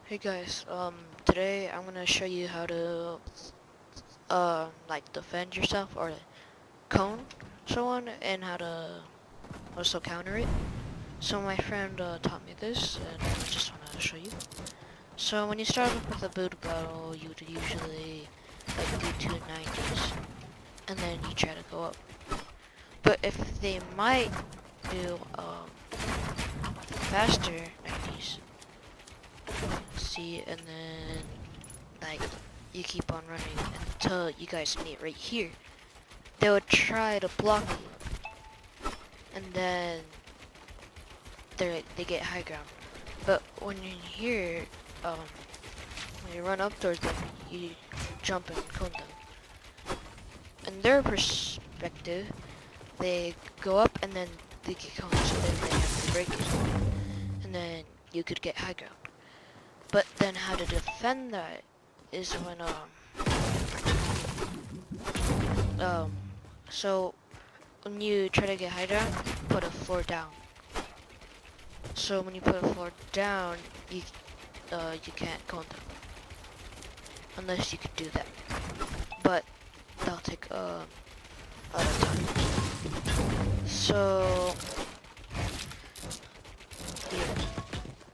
Hey guys, today I'm gonna show you how to, like defend yourself or cone someone and how to also counter it. So my friend taught me this and I just wanna show you. So when you start off with a boot battle, you would usually like do 290s and then you try to go up. But if they might do, faster 90s, see, and then like you keep on running until you guys meet right here. They would try to block you, and then they get high ground. But when you're here, um, when you run up towards them, you jump and cone them. In their perspective, they go up and then they get coned, so then they have to break it, and then you could get high ground. But then how to defend that is when um so when you try to get high ground, put a floor down. So when you put a floor down, you can't cone them unless you could do that. But that'll take a lot of time. So yeah,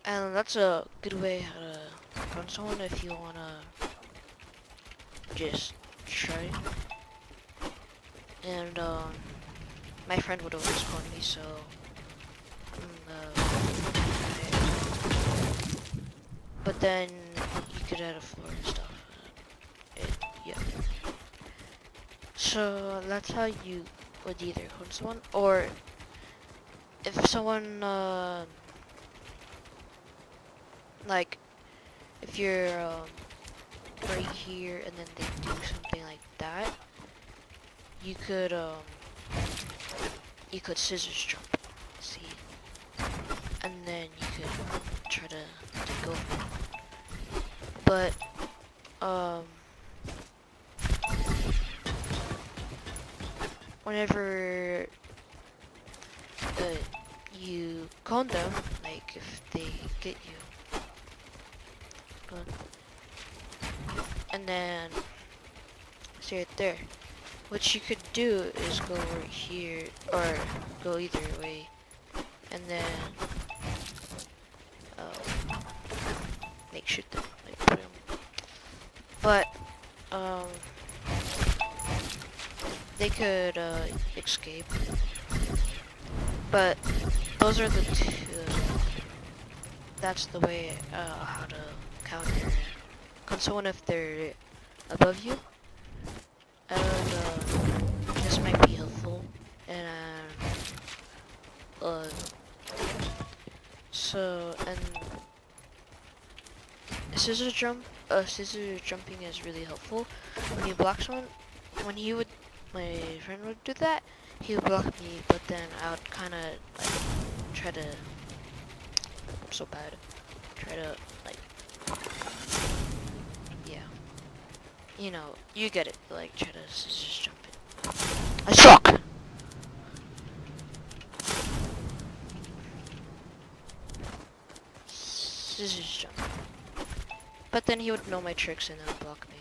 and that's a good way how to cone someone if you wanna just try. And my friend would always cone me, so but then you could add a floor and stuff. Yeah. So that's how you would either cone someone, or if someone like if you're right here and then they do something like that, you could scissors jump, see, and then you could try to go for it. But whenever you cone them, like if they get you, but, and then see right there. What you could do is go right here, or go either way, and then make shoot them, like put them. But they could escape. But those are the two. That's the way how to counter someone if they're above you. And this might be helpful. And and scissor jumping is really helpful when you block someone. When my friend would do that, he would block me, but then I would kind of like try to. I'm so bad. Try to like, yeah, you get it. Like try to scissors jump it. I suck. Scissors jump. But then he would know my tricks and then block me.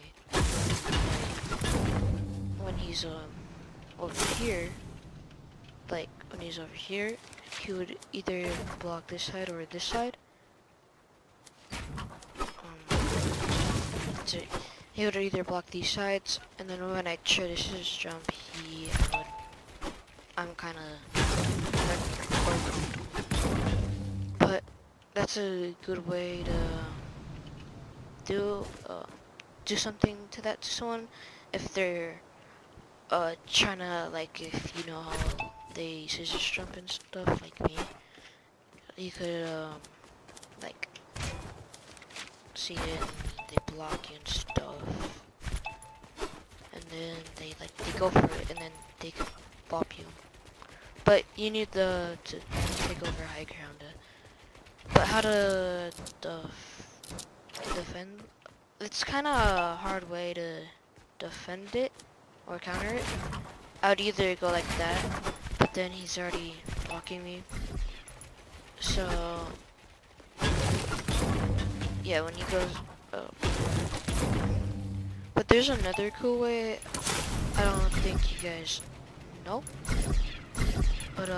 When he's over here, like when he's over here, he would either block this side or this side. So he would either block these sides, and then when I try to scissors jump, I'm kind of, but that's a good way to do something to someone if they're trying to, like, if you know how they scissors jump and stuff like me, you could like see it, they block you and stuff, and then they go for it and then they can bop you. But you need to take over high ground. But how to defend? It's kind of a hard way to defend it or counter it. I would either go like that, but then he's already blocking me. So yeah, when you go, but there's another cool way. I don't think you guys know, but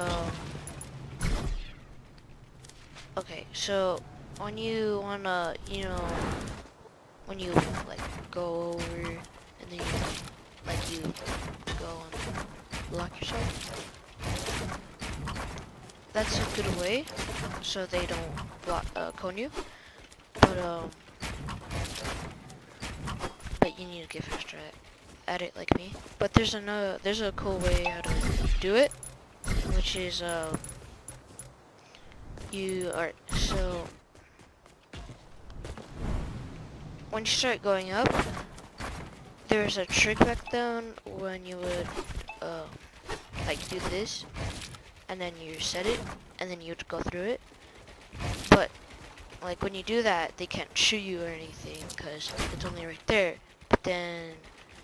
okay. So when you wanna, when you like go over and then you go and lock yourself. That's a good way, so they don't block, cone you. But you need to get faster at it like me. But there's a cool way how to do it, which is so when you start going up, there's a trick back down when you would like do this, and then you set it, and then you'd go through it. But like when you do that, they can't shoot you or anything because it's only right there. But then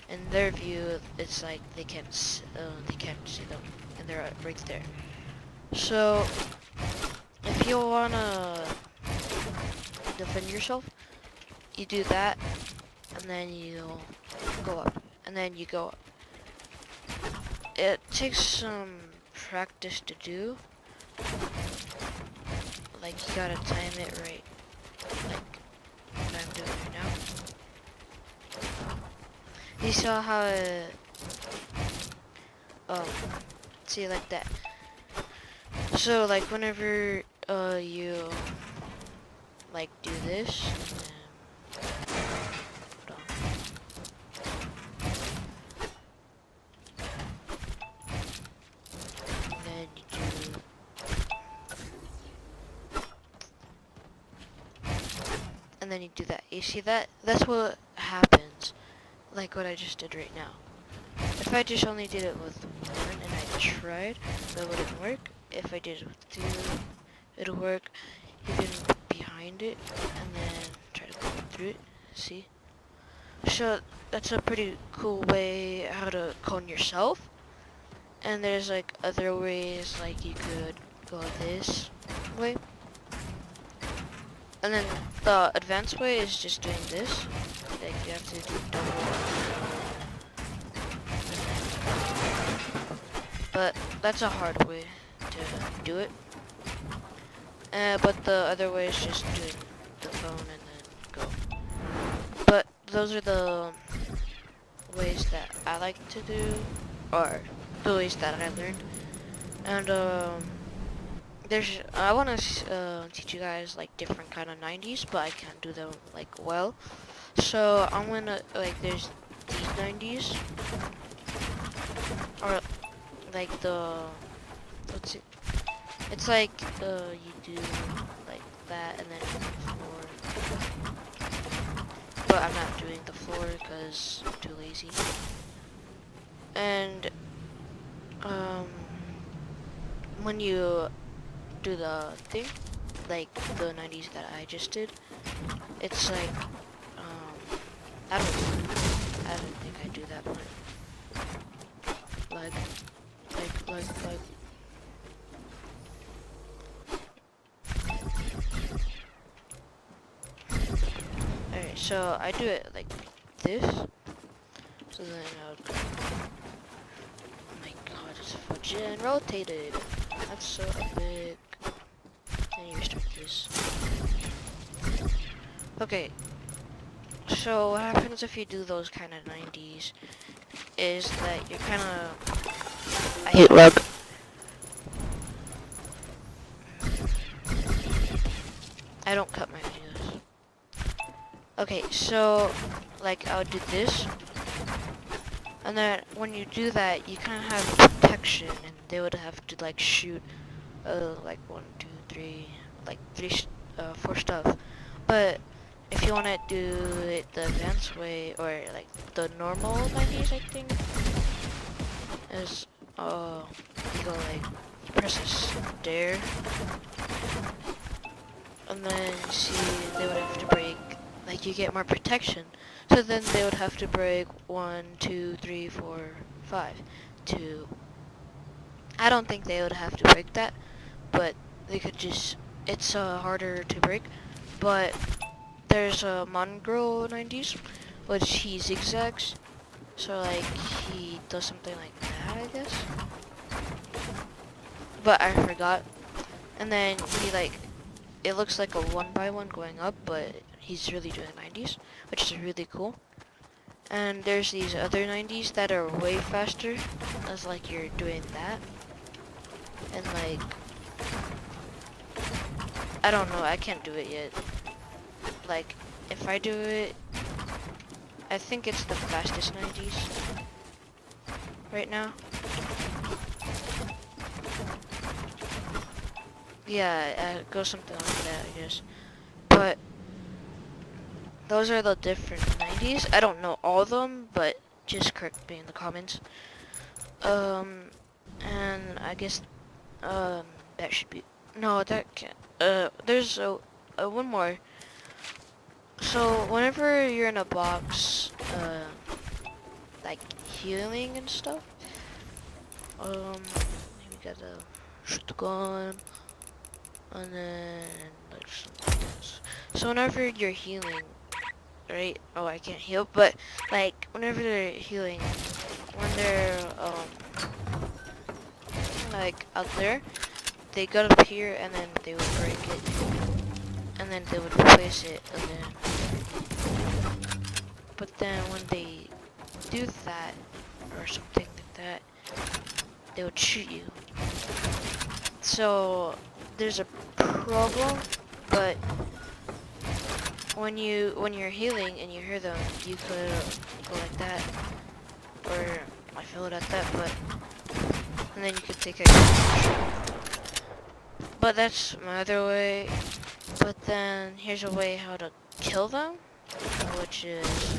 in their view, it's like they can't see them, and they're right there. So if you wanna defend yourself, you do that, and then you go up, and then you go up. It takes some practice to do. Like you gotta time it right, like what I'm doing right now. You saw how it, see like that. So like whenever you like do this, and then you do, and then you do that. You see that? That's what happens. Like what I just did right now. If I just only did it with one and I tried, that wouldn't work. If I did it with two, it'll work. You can behind it and then try to go through it. See? So that's a pretty cool way how to cone yourself. And there's like other ways, like you could go this way. And then the advanced way is just doing this. Like you have to do double. But that's a hard way to do it. But the other way is just doing the phone and then go. But those are the ways that I like to do, or the ways that I learned. And I want to teach you guys like different kind of 90s, but I can't do them like well. So I'm gonna there's these 90s, or like what's it? It's like you do like that and then floor. But I'm not doing the floor because I'm too lazy. And when you do the thing, like the 90s that I just did, it's like I don't think I do that one. Like. Alright, so I do it like this. So then I would go, oh my god, it's fudged and rotated. That's so epic. Then you start this. Okay, so what happens if you do those kind of 90s is that you're kind of, I hate rug. I don't cut my videos. Okay, so like I would do this, and then when you do that, you kind of have protection, and they would have to like shoot, like 1, 2, 3, like 4 stuff. But if you want to do it the advanced way, or like the normal 90s, I think, is you go like you press a stair, and then see they would have to break. Like you get more protection, so then they would have to break 1, 2, 3, 4, 5 to. I don't think they would have to break that, but they could just. It's harder to break, but there's a mongrel 90s, which he zigzags. So like he does something like that, I guess. But I forgot. And then he like, it looks like a 1x1 going up, but he's really doing 90s, which is really cool. And there's these other 90s that are way faster, as like you're doing that. And like, I don't know, I can't do it yet. Like, if I do it, I think it's the fastest 90s right now. Yeah, it goes something like that, I guess. But those are the different 90s. I don't know all of them, but just correct me in the comments. And I guess, that should be, no, that can't, there's one more. So, whenever you're in a box, like healing and stuff, we got a shotgun, and then like something else. So whenever you're healing, right? Oh, I can't heal, but like whenever they're healing, when they're like out there, they got up here and then they would break it, and then they would replace it, and then. But then when they do that or something like that, they would shoot you. So there's a problem, but when you're healing and you hear them, you could go like that, or I feel it at that, but and then you could take it. But that's my other way. But then here's a way how to kill them, which is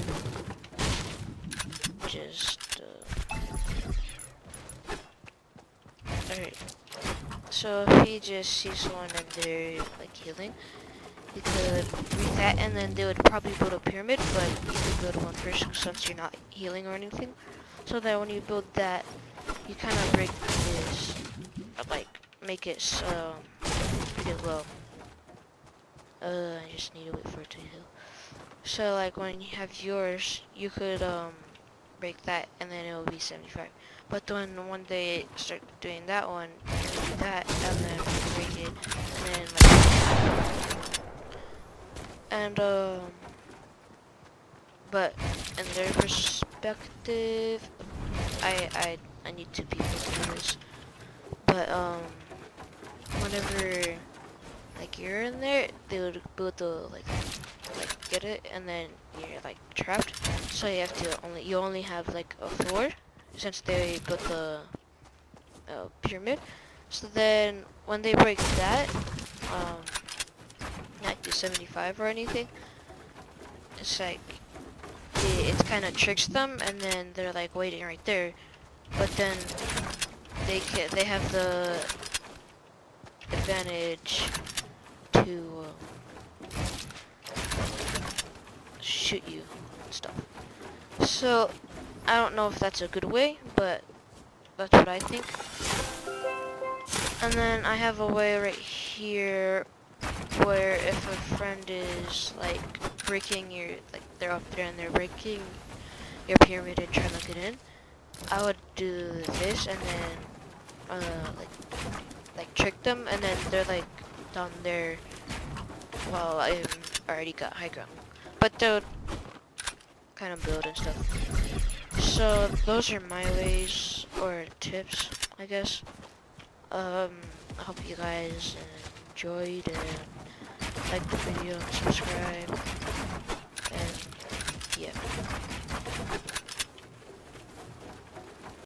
just alright. So if he just sees someone and they're like healing, you could breathe that, and then they would probably build a pyramid, but you could build one first since you're not healing or anything. So that when you build that, you kind of break this, like make it pretty low. I just need to wait for it to heal. So like when you have yours, you could break that, and then it will be 75. But then when they start doing that one, you can do that, and then break it, and then like, and but in their perspective, I need 2 people to do this. But whenever like you're in there, they would build the like get it, and then you're like trapped. So you have to you only have like a floor, since they built the pyramid. So then when they break that, not do 75 or anything, it's like it kind of tricks them, and then they're like waiting right there. But then they have the advantage to shoot you and stuff. So I don't know if that's a good way, but that's what I think. And then I have a way right here where if a friend is like breaking your, like they're up there and they're breaking your pyramid and trying to get in, I would do this and then like trick them, and then they're like down there while I already got high ground. But they'll kind of build and stuff. So those are my ways or tips, I guess. I hope you guys enjoyed and like the video and subscribe.